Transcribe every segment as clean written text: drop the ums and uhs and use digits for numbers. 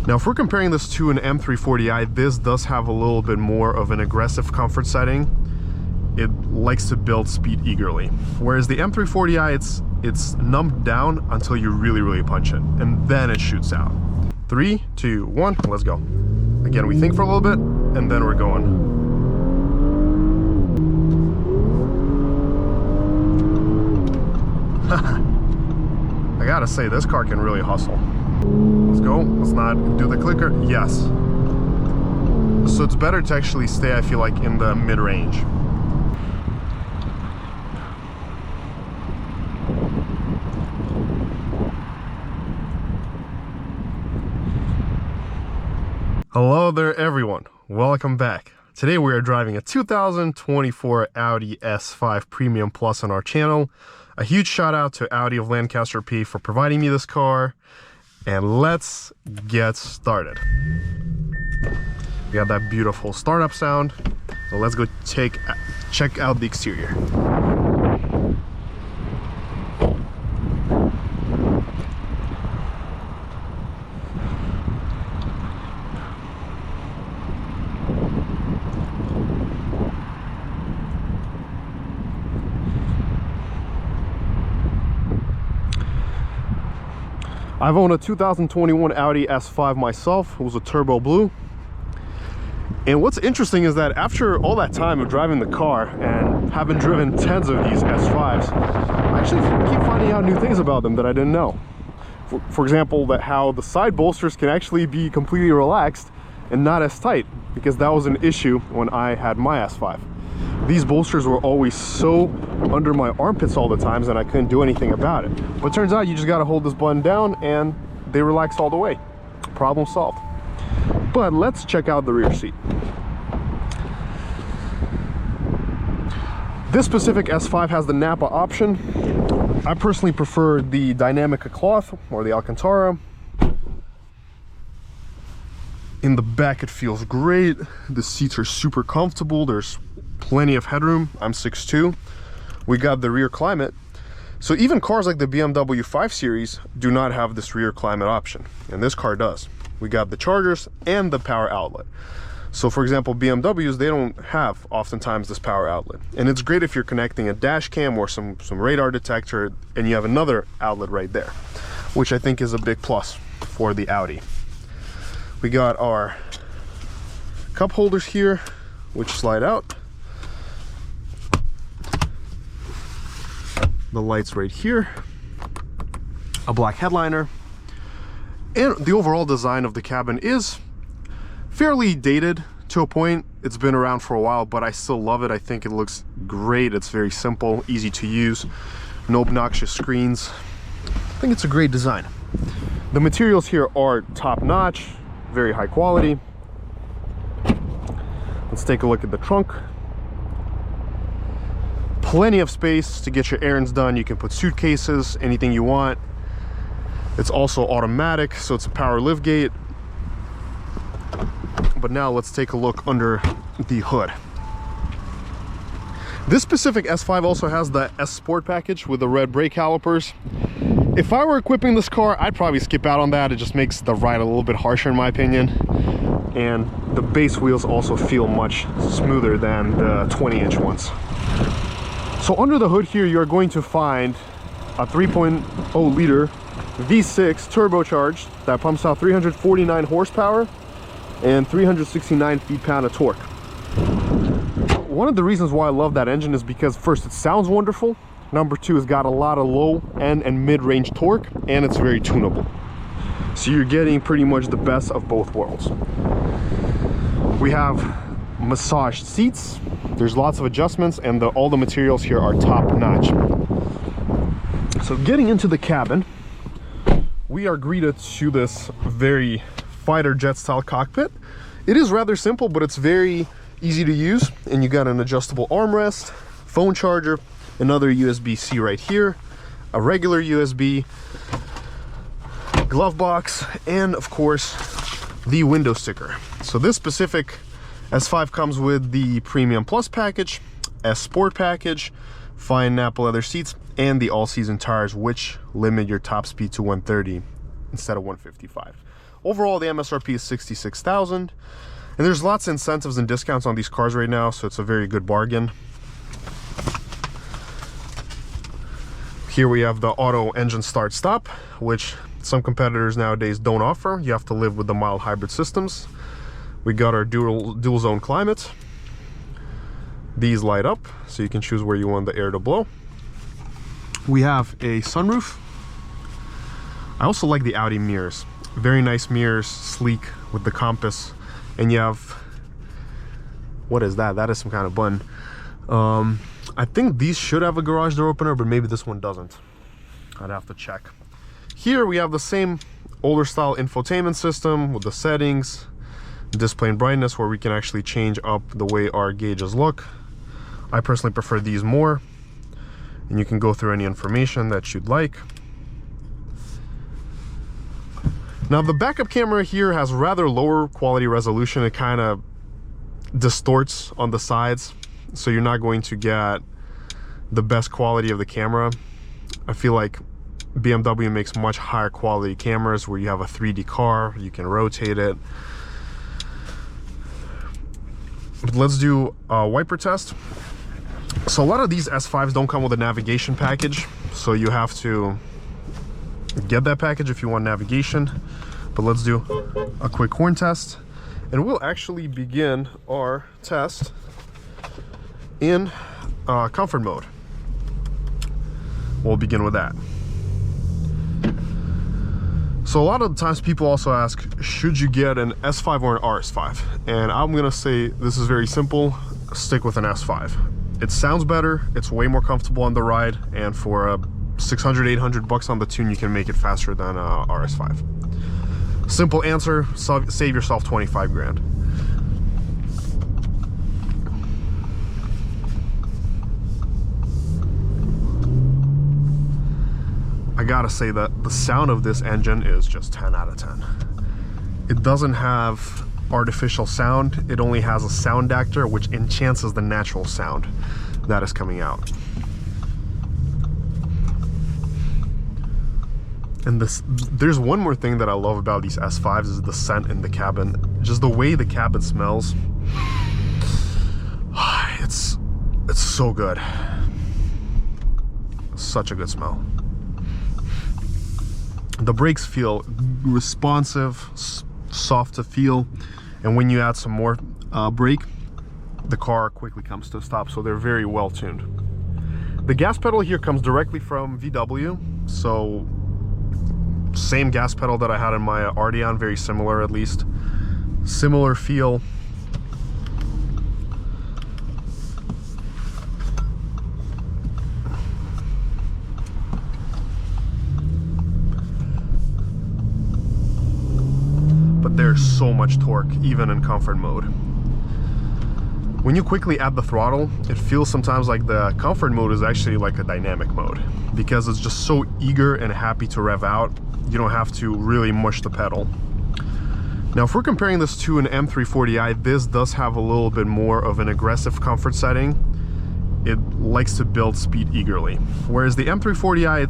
Now, if we're comparing this to an M340i, this does have a little bit more of an aggressive comfort setting. It likes to build speed eagerly. Whereas the M340i, it's numbed down until you really punch it, and then it shoots out. 3, 2, 1, let's go. Again, we think for a little bit, and then we're going. I gotta say, this car can really hustle. Let's go. Let's not do the clicker. Yes. So it's better to actually stay, I feel like, in the mid-range. Hello there, everyone. Welcome back. Today we are driving a 2024 Audi S5 Premium Plus on our channel. A huge shout out to Audi of Lancaster P for providing me this car. And let's get started. We got that beautiful startup sound. So let's go check out the exterior. I've owned a 2021 Audi S5 myself. It was a turbo blue. And what's interesting is that after all that time of driving the car and having driven tens of these S5s, I actually keep finding out new things about them that I didn't know. For example, that how the side bolsters can actually be completely relaxed and not as tight, because that was an issue when I had my S5. These bolsters were always so under my armpits all the times and I couldn't do anything about it. But it turns out you just got to hold this button down and they relax all the way. Problem solved. But let's check out the rear seat. This specific S5 has the Napa option. I personally prefer the Dynamica cloth or the Alcantara. In the back it feels great. The seats are super comfortable. There's plenty of headroom. I'm 6'2". We got the rear climate. So even cars like the BMW 5 Series do not have this rear climate option, and this car does. We got the chargers and the power outlet. So for example, BMWs, they don't have oftentimes this power outlet, and it's great if you're connecting a dash cam or some radar detector and you have another outlet right there, which I think is a big plus for the Audi. We got our cup holders here, which slide out. The lights right here, a black headliner, and the overall design of the cabin is fairly dated to a point. It's been around for a while, but I still love it. I think it looks great. It's very simple, easy to use, no obnoxious screens. I think it's a great design. The materials here are top-notch, very high quality. Let's take a look at the trunk. Plenty of space to get your errands done. You can put suitcases, anything you want. It's also automatic, so it's a power liftgate. But now let's take a look under the hood. This specific S5 also has the S Sport package with the red brake calipers. If I were equipping this car, I'd probably skip out on that. It just makes the ride a little bit harsher in my opinion. And the base wheels also feel much smoother than the 20-inch ones. So under the hood here, you're going to find a 3.0 liter V6 turbocharged that pumps out 349 horsepower and 369 feet-pound of torque. One of the reasons why I love that engine is because first, it sounds wonderful. Number two, it's got a lot of low and mid-range torque, and it's very tunable. So you're getting pretty much the best of both worlds. We have massaged seats. There's lots of adjustments, and all the materials here are top-notch. So getting into the cabin, we are greeted to this very fighter jet style cockpit. It is rather simple, but it's very easy to use, and you got an adjustable armrest, phone charger, another USB-C right here, a regular USB, glove box, and of course the window sticker. So this specific S5 comes with the Premium Plus package, S Sport package, fine Napa leather seats, and the all-season tires, which limit your top speed to 130 instead of 155. Overall, the MSRP is $66,000, and there's lots of incentives and discounts on these cars right now, so it's a very good bargain. Here we have the auto engine start stop, which some competitors nowadays don't offer. You have to live with the mild hybrid systems. We got our dual zone climate. These light up, so you can choose where you want the air to blow. We have a sunroof. I also like the Audi mirrors. Very nice mirrors, sleek with the compass. And you have, what is that? That is some kind of button. I think these should have a garage door opener, but maybe this one doesn't. I'd have to check. Here we have the same older style infotainment system with the settings, display and brightness, where we can actually change up the way our gauges look. I personally prefer these more, and you can go through any information that you'd like. Now the backup camera here has rather lower quality resolution. It kind of distorts on the sides, so you're not going to get the best quality of the camera. I feel like BMW makes much higher quality cameras where you have a 3D car, you can rotate it. But let's do a wiper test. So a lot of these S5s don't come with a navigation package, so you have to get that package if you want navigation. But let's do a quick horn test, and we'll actually begin our test in comfort mode. We'll begin with that. So a lot of the times people also ask, should you get an S5 or an RS5? And I'm gonna say this is very simple. Stick with an S5. It sounds better, it's way more comfortable on the ride, and for 600, 800 bucks on the tune, you can make it faster than RS5. Simple answer, save yourself 25 grand. I gotta say that the sound of this engine is just 10 out of 10. It doesn't have artificial sound, it only has a sound actor which enhances the natural sound that is coming out. And there's one more thing that I love about these S5s is the scent in the cabin. Just the way the cabin smells. It's so good. Such a good smell. The brakes feel responsive, soft to feel, and when you add some more brake, the car quickly comes to a stop, so they're very well tuned. The gas pedal here comes directly from VW, so same gas pedal that I had in my Arteon, very similar at least. Similar feel. But there's so much torque, even in comfort mode. When you quickly add the throttle, it feels sometimes like the comfort mode is actually like a dynamic mode, because it's just so eager and happy to rev out. You don't have to really mush the pedal. Now, if we're comparing this to an M340i, this does have a little bit more of an aggressive comfort setting. It likes to build speed eagerly. Whereas the M340i,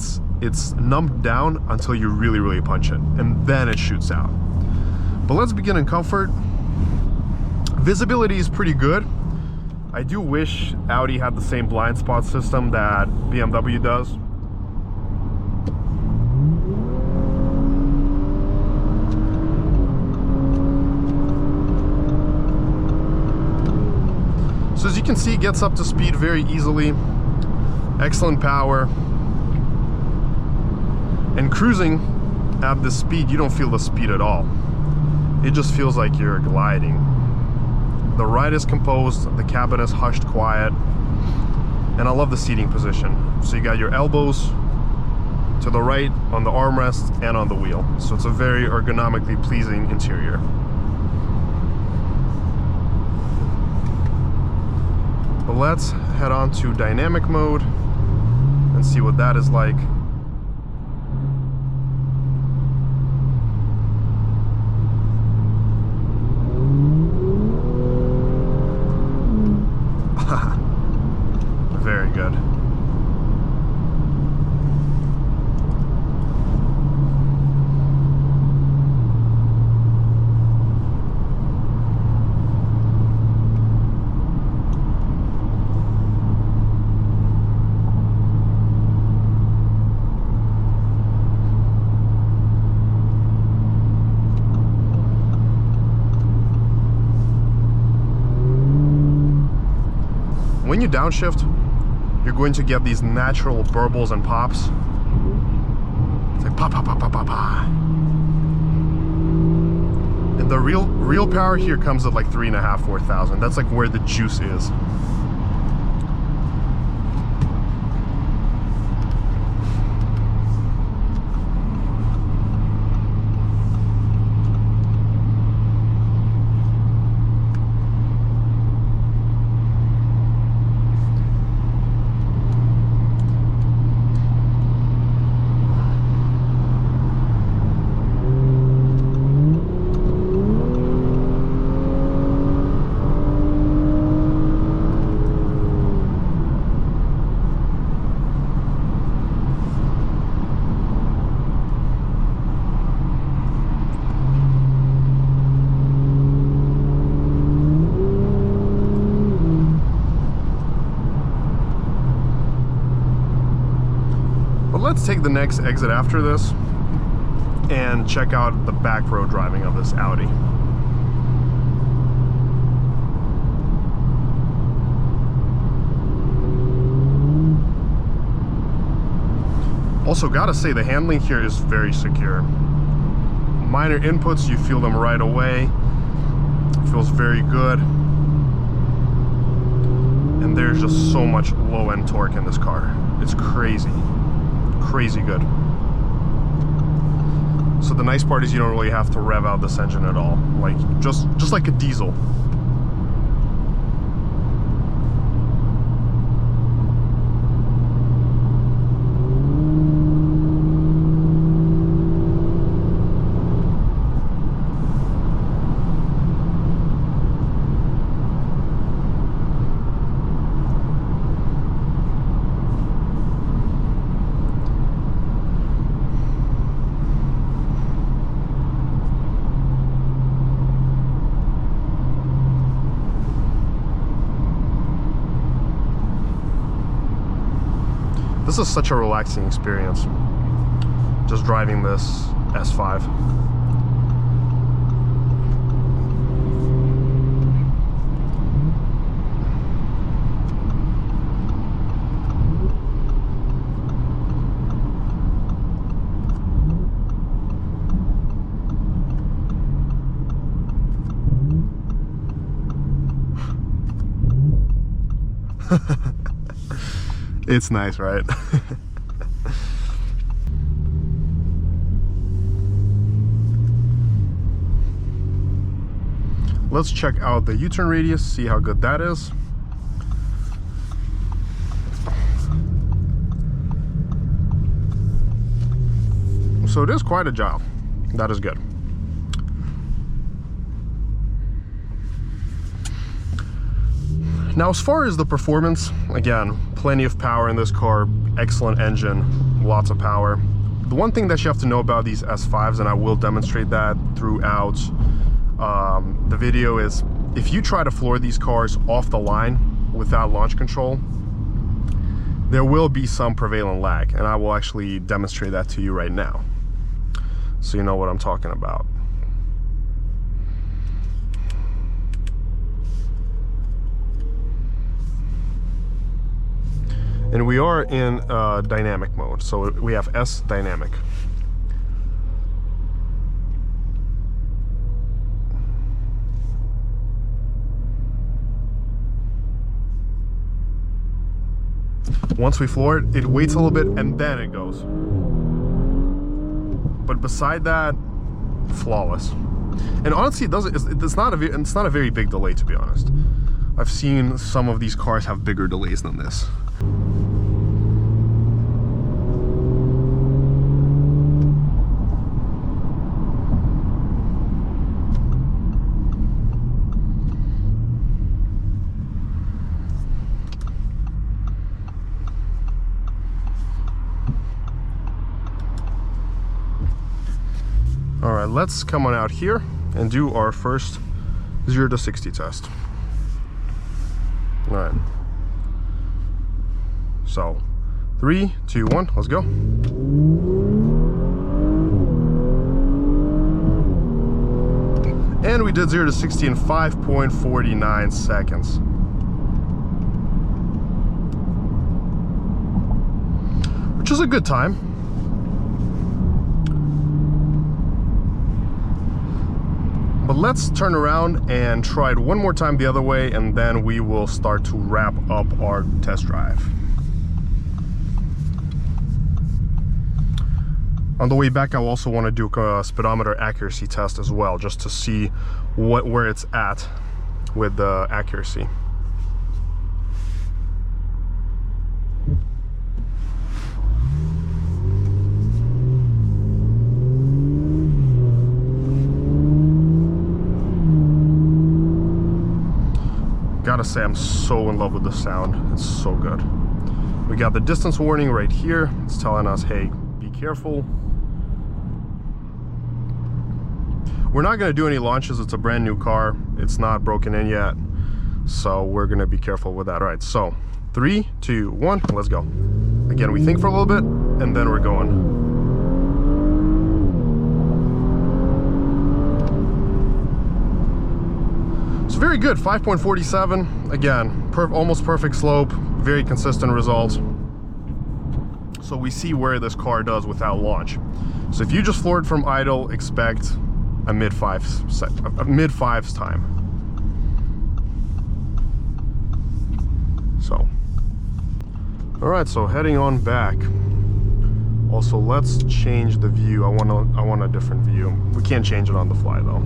it's numbed down until you really punch it, and then it shoots out. But let's begin in comfort. Visibility is pretty good. I do wish Audi had the same blind spot system that BMW does. So as you can see, it gets up to speed very easily. Excellent power. And cruising at this speed, you don't feel the speed at all. It just feels like you're gliding. The ride is composed, the cabin is hushed quiet, and I love the seating position. So you got your elbows to the right on the armrest and on the wheel. So it's a very ergonomically pleasing interior. But let's head on to dynamic mode and see what that is like. Very good. when you downshift, you're going to get these natural burbles and pops. It's like pop, pop, pop, pop, pop, pop. And the real power here comes at like 3.5, 4,000. That's like where the juice is. Let's take the next exit after this and check out the back road driving of this Audi. Also, gotta say, the handling here is very secure. Minor inputs, you feel them right away. It feels very good. And there's just so much low-end torque in this car. It's crazy. Crazy good. So the nice part is you don't really have to rev out this engine at all, like just like a diesel. This is such a relaxing experience, just driving this S5. It's nice, right? Let's check out the U-turn radius, see how good that is. So it is quite agile. That is good. Now, as far as the performance, again, plenty of power in this car, excellent engine, lots of power. The one thing that you have to know about these S5s, and I will demonstrate that throughout the video, is if you try to floor these cars off the line without launch control, there will be some prevalent lag, and I will actually demonstrate that to you right now, so you know what I'm talking about. And we are in dynamic mode, so we have S dynamic. Once we floor it, it waits a little bit and then it goes. But beside that, flawless. And honestly, it's not a very big delay, to be honest. I've seen some of these cars have bigger delays than this. All right, let's come on out here and do our first 0 to 60 test. All right. So, 3, 2, 1, let's go. And we did 0 to 60 in 5.49 seconds. which is a good time. But let's turn around and try it one more time the other way, and then we will start to wrap up our test drive. On the way back, I also want to do a speedometer accuracy test as well, just to see where it's at with the accuracy. Gotta say, I'm so in love with the sound. It's so good. We got the distance warning right here. It's telling us, hey, be careful. We're not gonna do any launches. It's a brand new car. It's not broken in yet. So we're gonna be careful with that. All right, so 3, 2, 1, let's go. Again, we think for a little bit and then we're going. It's very good, 5.47. Again, almost perfect slope, very consistent results. So we see where this car does without launch. So if you just floor it from idle, expect a mid-fives time. So, all right, so heading on back. Also, let's change the view. I want a different view. We can't change it on the fly though.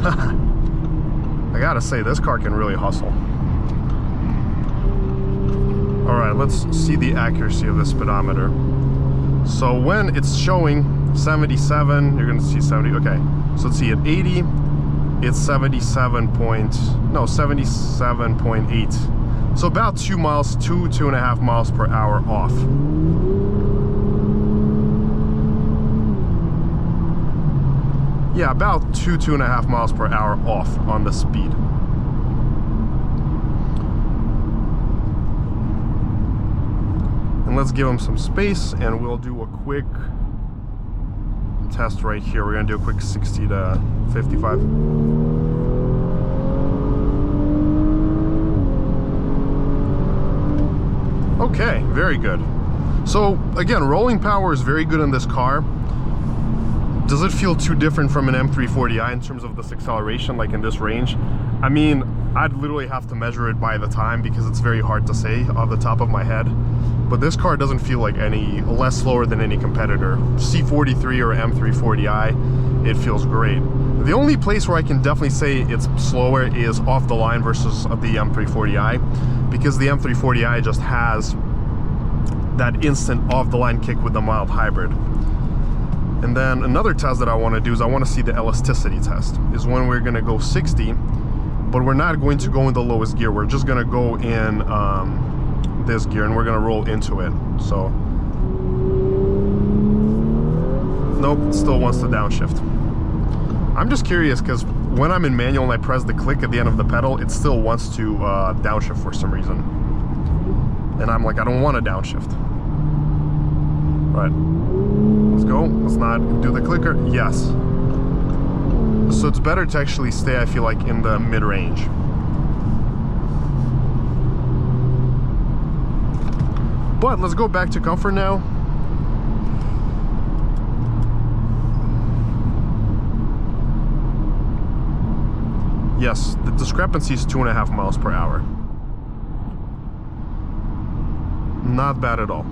I gotta say, this car can really hustle. All right, let's see the accuracy of the speedometer. So when it's showing 77, you're gonna see 70, okay. So let's see, at 80, it's 77.8. So about 2.5 miles per hour off. Yeah, about 2.5 miles per hour off on the speed. And let's give them some space and we'll do a quick test right here. We're gonna do a quick 60 to 55. Okay, very good. So again, rolling power is very good in this car. Does it feel too different from an M340i in terms of this acceleration, like in this range? I mean, I'd literally have to measure it by the time because it's very hard to say off the top of my head. But this car doesn't feel like any less slower than any competitor. C43 or M340i, it feels great. The only place where I can definitely say it's slower is off the line versus the M340i, because the M340i just has that instant off the line kick with the mild hybrid. And then another test that I want to do is I want to see the elasticity test, is when we're going to go 60, but we're not going to go in the lowest gear. We're just going to go in this gear and we're going to roll into it. So, nope, it still wants to downshift. I'm just curious because when I'm in manual and I press the click at the end of the pedal, it still wants to downshift for some reason. And I'm like, I don't want to downshift. Right. Let's go. Let's not do the clicker. Yes. So it's better to actually stay, I feel like, in the mid-range. But let's go back to comfort now. Yes, the discrepancy is 2.5 miles per hour. Not bad at all.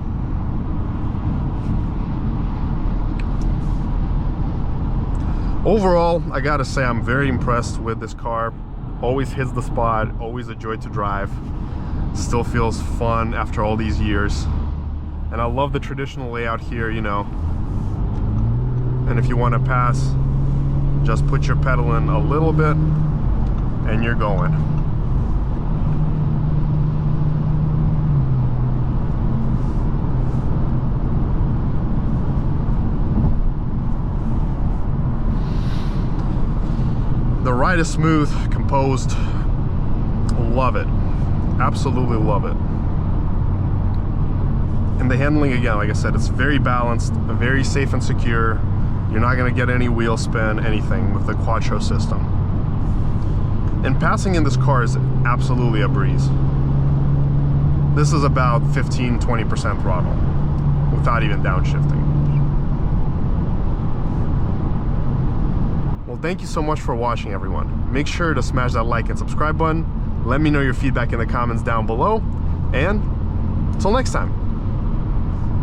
Overall, I gotta say I'm very impressed with this car. Always hits the spot, always a joy to drive. Still feels fun after all these years. And I love the traditional layout here, you know. And if you want to pass, just put your pedal in a little bit and you're going. The ride is smooth, composed. Love it. Absolutely love it. And the handling, again, like I said, it's very balanced, very safe and secure. You're not going to get any wheel spin, anything with the Quattro system. And passing in this car is absolutely a breeze. This is about 15–20% throttle without even downshifting. Well, thank you so much for watching, everyone. Make sure to smash that like and subscribe button. Let me know your feedback in the comments down below. And until next time.